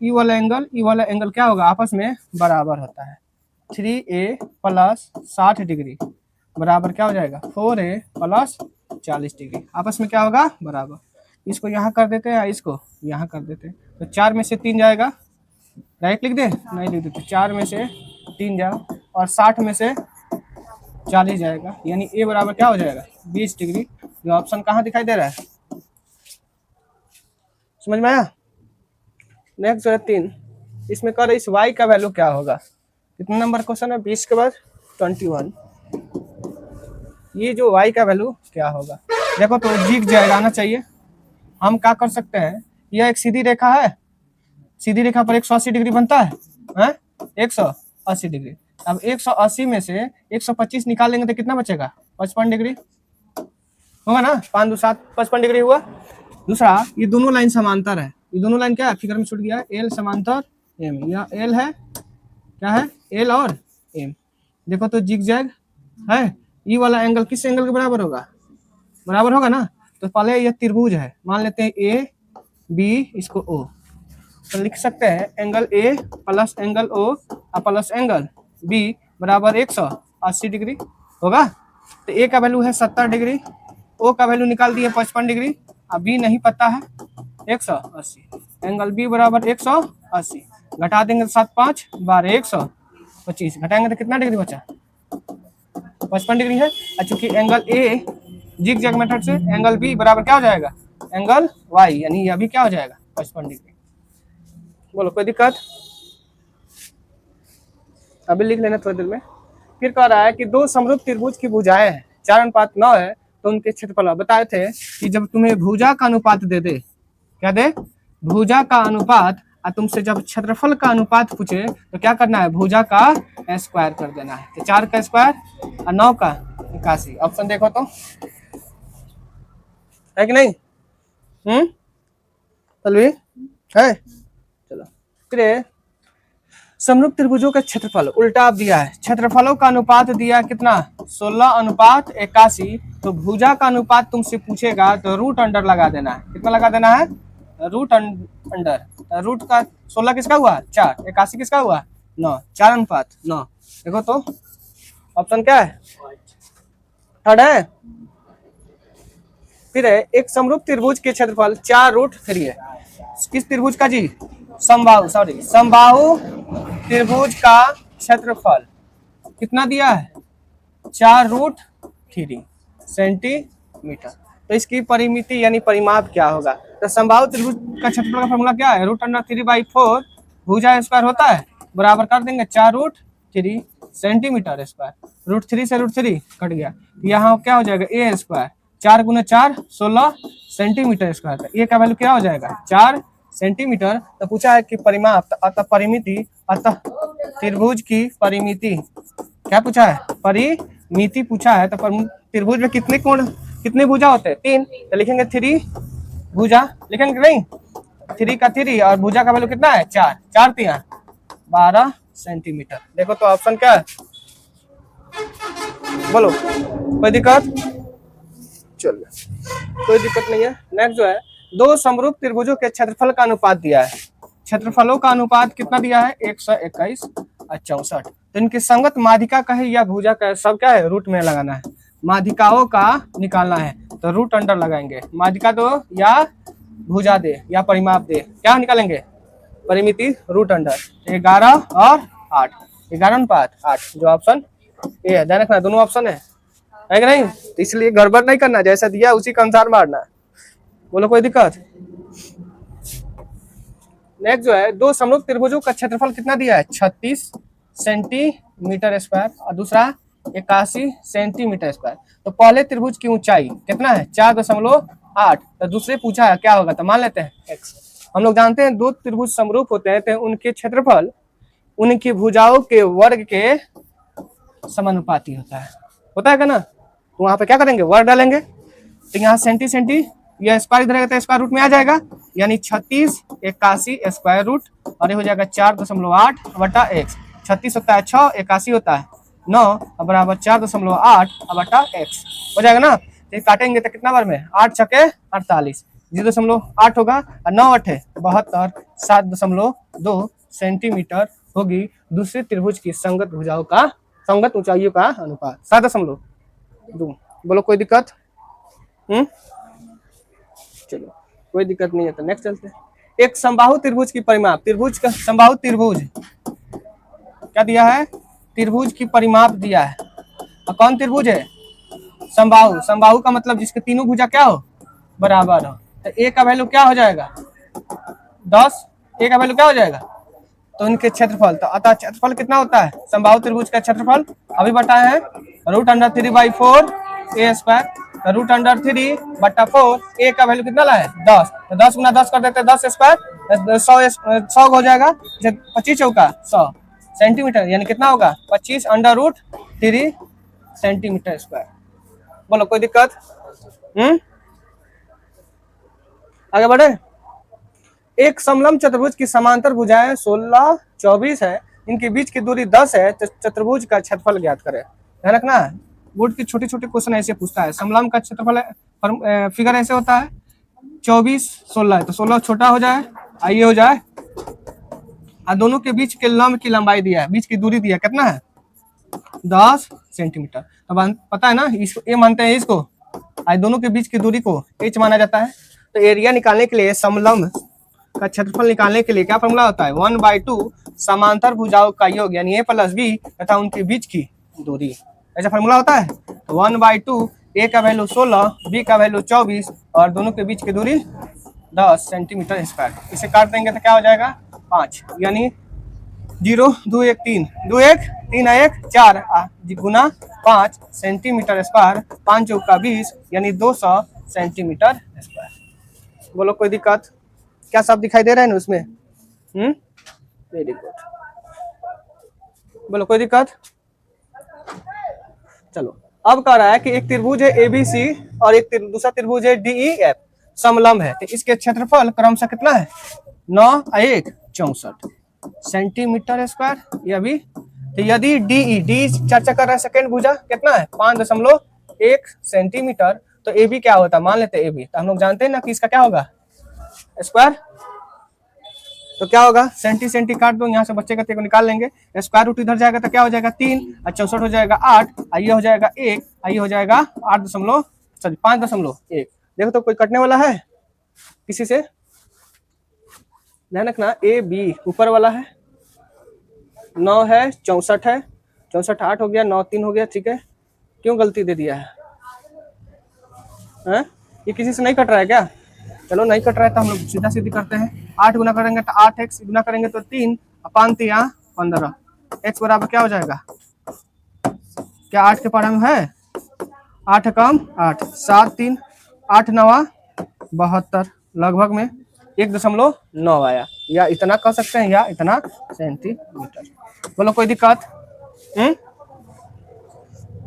ई वाला एंगल क्या होगा, आपस में बराबर होता है। 3a प्लस 60 डिग्री बराबर क्या हो जाएगा, 4a प्लस 40 डिग्री, आपस में क्या होगा, बराबर। इसको यहाँ कर देते हैं, इसको यहाँ कर देते हैं, तो 4 में से 3 जाएगा, डायरेक्ट लिख दे, नहीं लिख देते, 4 में से 3 जाएगा और 60 में से 40 जाएगा, यानी ए बराबर क्या हो जाएगा, 20 डिग्री। जो ऑप्शन कहाँ दिखाई दे रहा है, समझ में आया। नेक्स्ट जो है 3, इसमें कर इस y का वैल्यू क्या होगा। कितने नंबर क्वेश्चन है, 20 के बाद 21। ये जो y का वैल्यू क्या होगा, देखो तो जिग जैग आना चाहिए। हम क्या कर सकते हैं, यह एक सीधी रेखा है, सीधी रेखा पर 180 डिग्री बनता है, 180 डिग्री। अब 180 में से 125 निकालेंगे तो कितना बचेगा, 55 डिग्री होगा ना, 5 2 7 55 डिग्री हुआ। दूसरा, ये दोनों लाइन समांतर है, ये दोनों लाइन क्या है, फिगर में छूट गया, एल समांतर एम, यह एल है, क्या है, एल और एम। देखो तो जिग जैग है, ये वाला एंगल किस एंगल के बराबर होगा, बराबर होगा ना। तो पहले यह त्रिभुज है, मान लेते हैं ए बी, इसको ओ, तो लिख सकते हैं angle A plus angle O plus angle B बराबर 180 डिग्री होगा। तो ए का वैल्यू है 70 डिग्री, ओ का वैल्यू निकाल दिए 55 डिग्री, अब बी नहीं पता है 180, एंगल बी बराबर 180, घटा देंगे 7 5 12 125, घटाएंगे तो कितना डिग्री बचा, 55 डिग्री है। चूंकि angle A zigzag method से, एंगल बी बराबर क्या हो जाएगा, एंगल वाई, यानी यह भी क्या हो जाएगा 55 डिग्री। बोलो कोई दिक्कत, अभी लिख लेना थोड़ी देर में। फिर कह रहा है कि दो समरूप त्रिभुज की भुजाएं हैं, 4:9 है, तो उनके क्षेत्रफल बताए थे कि जब तुम्हें भुजा का अनुपात दे दे, क्या दे, भुजा का अनुपात, और तुमसे जब क्षेत्रफल का अनुपात पूछे तो क्या करना है, भुजा का स्क्वायर कर देना है। तो 4 का स्क्वायर और 9 का 81, ऑप्शन देखो तो है कि नहीं, चलो है, चलो फिर समरूप त्रिभुजों का क्षेत्रफल उल्टा दिया है, क्षेत्रफलों का अनुपात दिया कितना, 16:81। तो भुजा का अनुपात तुमसे पूछेगा तो रूट अंडर लगा देना है, कितना लगा देना है, रूट अंडर, रूट का 16 किसका हुआ 4, 81 किसका हुआ 9, 4:9। देखो तो ऑप्शन क्या है, थर्ड है। फिर है एक समरूप त्रिभुज के क्षेत्रफल 4√3 है, किस त्रिभुज का जी, समबाहु, सॉरी समबाहु त्रिभुज का क्षेत्रफल कितना दिया है, 4√3 सेंटीमीटर। तो इसकी परिमिति यानी परिमाप क्या होगा, तो समबाहु त्रिभुज का क्षेत्रफल का फॉर्मूला क्या है, √3/4 भुजा स्क्वायर होता है, बराबर कर देंगे 4√3 सेंटीमीटर स्क्वायर, √3 से √3 कट गया, यहाँ क्या हो जाएगा ए स्क्वायर, 4 × 4 16 सेंटीमीटर स्क्वायर का, ए का वैल्यू क्या हो जाएगा 4 सेंटीमीटर। तो पूछा है कि परिमाप, अतः परिमिति, अतः त्रिभुज की परिमिति, क्या पूछा है, परिमिति पूछा है। तो त्रिभुज में कितने कोण, कितने भुजा होते हैं, 3, तो लिखेंगे 3 भुजा, लिखेंगे नहीं, 3 का 3 और भुजा का वैल्यू कितना है 4, 4 3 12 सेंटीमीटर। देखो तो ऑप्शन क्या है, बोलो कोई दिक्कत, चलो कोई दिक्कत नहीं है। नेक्स्ट जो है दो समरूप त्रिभुजों के क्षेत्रफल का अनुपात दिया है, क्षेत्रफलों का अनुपात कितना दिया है 121 और 64। तो इनकी संगत माध्यिका का है या भुजा का है, सब क्या है रूट में लगाना है, माध्यिकाओं का निकालना है तो रूट अंडर लगाएंगे, माध्यिका दो या भुजा दे या परिमाप दे, क्या निकालेंगे परिमिति रूट अंडर, 11 और 8, 11:8, जो ऑप्शन ए है। ध्यान रखना दोनों ऑप्शन है कि नहीं, तो इसलिए गड़बड़ नहीं करना, जैसा दिया उसी के अनुसार मारना। बोलो कोई दिक्कत। नेक्स्ट जो है दो समरूप त्रिभुजों का क्षेत्रफल कितना दिया है 36 सेंटीमीटर स्क्वायर और दूसरा 81 सेंटीमीटर स्क्वायर। तो पहले त्रिभुज की ऊंचाई कितना है 4.8, तो दूसरे पूछा है क्या होगा, तो मान लेते हैं x। हम लोग जानते हैं दो त्रिभुज समरूप होते हैं तो उनके क्षेत्रफल उनकी भुजाओं के वर्ग के समानुपाती होता है क्या ना। तो वहां पे क्या करेंगे, वर्ग डालेंगे, तो यहाँ सेंटी यह स्क्वायर इधर तो स्क्वायर रूट में आ जाएगा, यानी 36 81 स्क्वायर रूट, और ये हो जाएगा 4.8/x। 36 होता है 6, 81 होता है 9 बराबर 4.8/x हो जाएगा ना। तो काटेंगे तो कितना बार में 8 × 48, 0.8 होगा और 9 8 है 72, 7.2 सेंटीमीटर होगी दूसरे त्रिभुज की संगत भुजाओं का संगत ऊंचाइयों का अनुपात 7.2। बोलो कोई दिक्कत? चलो कोई दिक्कत नहीं है तो नेक्स्ट चलते हैं। एक समबाहु त्रिभुज की परिमाप, त्रिभुज का समबाहु त्रिभुज क्या दिया है? त्रिभुज की परिमाप दिया है। और कौन त्रिभुज है? समबाहु। समबाहु का मतलब जिसके तीनों भुजा क्या हो? बराबर हो। तो ए का वैल्यू क्या हो जाएगा? 10। ए का वैल्यू क्या हो जाएगा? तो इनके क्षेत्रफल, तो अतः क्षेत्रफल कितना होता है समबाहु त्रिभुज का क्षेत्रफल? अभी बताए हैं √3/4 ए स्क्वायर, √3/4 ए का वैल्यू कितना लाए? 10। तो 10 गुना 10 कर देते हैं 10 स्क्वायर, 100 हो जाएगा, 25 चौका 100 सेंटीमीटर, यानी कितना होगा? 25√3 सेंटीमीटर स्क्वायर। बोलो कोई दिक्कत? आगे बढ़े। एक समलंब चतुर्भुज की समांतर भुजाएं 16 24 है, इनके बीच की दूरी 10 है, तो चतुर्भुज का क्षेत्रफल ज्ञात करें। ध्यान रखना है, बोर्ड की छोटे छोटे क्वेश्चन ऐसे पूछता है। समलंब का क्षेत्रफल फिगर ऐसे होता है 24 16 है, तो 16 छोटा हो जाए, आइए हो जाए, और दोनों के बीच के लंब की लंबाई दिया है, बीच की दूरी दिया कितना है? 10 सेंटीमीटर। अब पता है ना, इसको ए मानते हैं, इसको आज दोनों के बीच की दूरी को एच माना जाता है। तो एरिया निकालने के लिए, समलंब का क्षेत्रफल निकालने के लिए क्या फॉर्मूला होता है? 1/2 समांतर भुजाओं का योग यानी ए प्लस बी तथा उनके बीच की दूरी, ऐसा फॉर्मूला होता है। 1/2 ए का वैल्यू 16, बी का वैल्यू 24 और दोनों के बीच की दूरी 10 सेंटीमीटर स्क्वायर। इसे काट देंगे तो क्या हो जाएगा? 5, यानी 0 2 1 3 2 1 3 1 4 गुना 5 सेंटीमीटर स्क्वायर, 5 चौका 20 यानी 200 सेंटीमीटर स्क्वायर। बोलो कोई दिक्कत? क्या सब दिखाई दे रहा है ना उसमें? Very good. बोलो कोई दिक्कत? चलो अब कह रहा है कि एक त्रिभुज है ABC और एक दूसरा त्रिभुज है DEF, समलंब है, तो इसके क्षेत्रफल क्रमशः कितना है? 9 1 64 सेंटीमीटर स्क्वायर। ये भी तो यदि डी चर्चा कर रहा है सेकेंड भुजा कितना है? 5.1 सेंटीमीटर। तो AB क्या होता है? मान लेते हैं AB, तो हम लोग जानते हैं ना कि इसका क्या होगा? स्क्वायर। तो क्या होगा? सेंटी सेंटी काट दो, यहाँ से बच्चे का को निकाल लेंगे, स्क्वायर रूट इधर जाएगा तो क्या हो जाएगा? 3 और 64 हो जाएगा 8, आइए हो जाएगा 1, आइए हो जाएगा 5.1। देखो तो कोई कटने वाला है किसी से? ध्यान रखना, AB ऊपर वाला है, 9 है 64 है, 64 8 हो गया, 9 3 हो गया, ठीक है। क्यों गलती दे दिया है? ये किसी से नहीं कट रहा है क्या? चलो नहीं कट रहा है तो हम लोग सीधा सीधी करते हैं। 8 गुना करेंगे तो 8x, गुना करेंगे तो 3, 5 3 15, x बराबर क्या हो जाएगा? क्या 8 के पारा में है? 8 कम 8, 7 3 8 9 72, लगभग में 1.9 आया, या इतना कह सकते हैं या इतना सेंटीमीटर। बोलो कोई दिक्कत?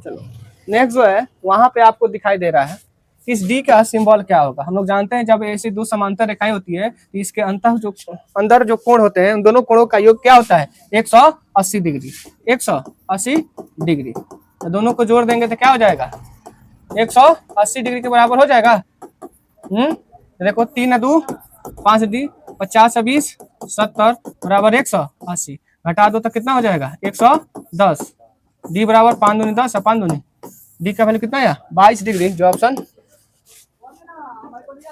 चलो नेक्स्ट जो है, वहां पे आपको दिखाई दे रहा है इस डी का सिंबल क्या होगा। हम लोग जानते हैं जब ऐसी दो समांतर रेखाएं होती है तो इसके अंदर जो कोण होते हैं उन दोनों कोणों का योग क्या होता है? 180 डिग्री। 180 डिग्री, तो दोनों को जोड़ देंगे तो क्या हो जाएगा? 180 डिग्री के बराबर हो जाएगा। देखो 3 2 5 डी 50 20 70 बराबर 180, घटा दो तो कितना हो जाएगा? 110। डी बराबर 5 दूनी 10 और 5 दूनी, डी का वैल्यू कितना है? 22 डिग्री। जो ऑप्शन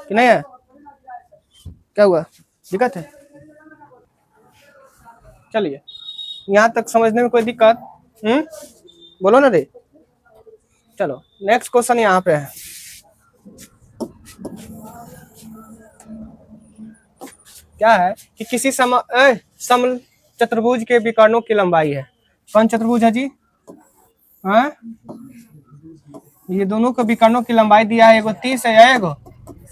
कि नहीं है? क्या हुआ? दिक्कत है? चलिए यहाँ तक समझने में कोई दिक्कत? बोलो ना रे। चलो नेक्स्ट क्वेश्चन यहाँ पे है। क्या है कि किसी समल चतुर्भुज के विकर्णों की लंबाई है। कौन चतुर्भुज है जी? ये दोनों के विकर्णों की लंबाई दिया है, एगो 30 है या एगो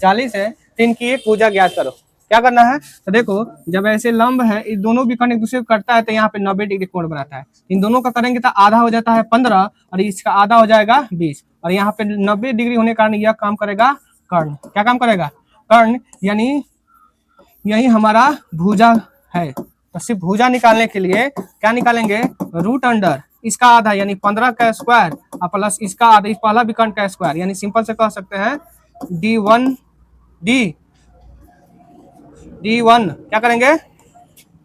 40 है, तो इनकी एक भुजा ज्ञात करो। क्या करना है? तो देखो जब ऐसे लंब है, इन दोनों विकर्ण एक दूसरे को करता है तो यहाँ पे 90 डिग्री कोण बनाता है। इन दोनों का करेंगे तो आधा हो जाता है 15 और इसका आधा हो जाएगा 20, और यहाँ पे 90 डिग्री होने के कारण यह काम करेगा कर्ण। क्या काम करेगा? कर्ण, यानी यही हमारा भुजा है। तो सिर्फ भुजा निकालने के लिए क्या निकालेंगे? √अंडर इसका आधा यानी 15 का स्क्वायर और प्लस इसका आधा, इस पहला विकर्ण का स्क्वायर, यानी सिंपल से कह सकते हैं D1 D D1 क्या करेंगे,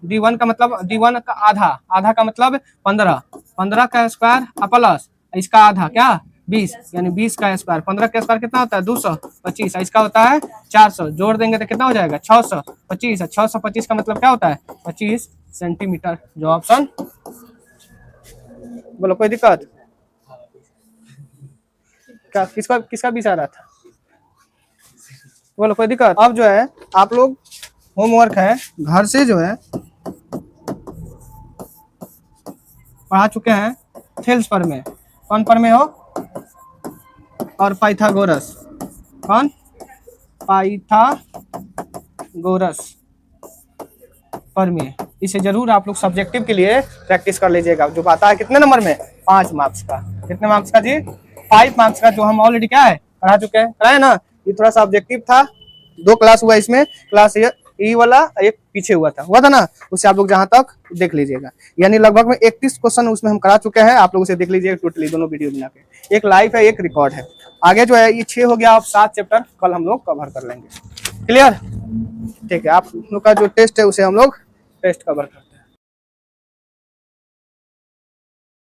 D1 का मतलब D1 का आधा, आधा का मतलब 15, 15 का स्क्वायर प्लस इसका आधा क्या 20, यानी 20 का स्क्वायर, 15 का स्क्वायर कितना होता है 225, इसका होता है 400, जोड़ देंगे तो कितना हो जाएगा 625, 625 का मतलब क्या होता है 25 सेंटीमीटर। जो ऑप्शन, बोलो कोई दिक्कत क्या, किसका किसका बीच आ रहा था, बोलो कोई दिक्कत। अब जो है आप लोग होमवर्क है घर से जो है पढ़ा चुके हैं थेल्स पर में, कौन पर में हो, और पाइथागोरस, कौन पाइथागोरस पर में, इसे जरूर आप लोग सब्जेक्टिव के लिए प्रैक्टिस कर लीजिएगा। जो आता है कितने नंबर में 5 मार्क्स का, कितने मार्क्स का जी 5 मार्क्स का, जो हम ऑलरेडी क्या है पढ़ा चुके हैं, पढ़ा है ना। ये थोड़ा सा ऑब्जेक्टिव था, 2 क्लास हुआ इसमें, क्लास ये वाला एक पीछे हुआ था ना, उसे आप लोग जहां तक देख लीजिएगा, यानी लगभग में 31 क्वेश्चन उसमें हम करा चुके हैं, आप लोग उसे देख लीजिएगा टोटली दोनों वीडियो बना के, एक लाइव है एक रिकॉर्ड है। आगे जो है ये 6 हो गया, अब 7 चैप्टर कल हम लोग कवर कर लेंगे, क्लियर, ठीक है। आप लोग का जो टेस्ट है उसे हम लोग टेस्ट कवर करते हैं।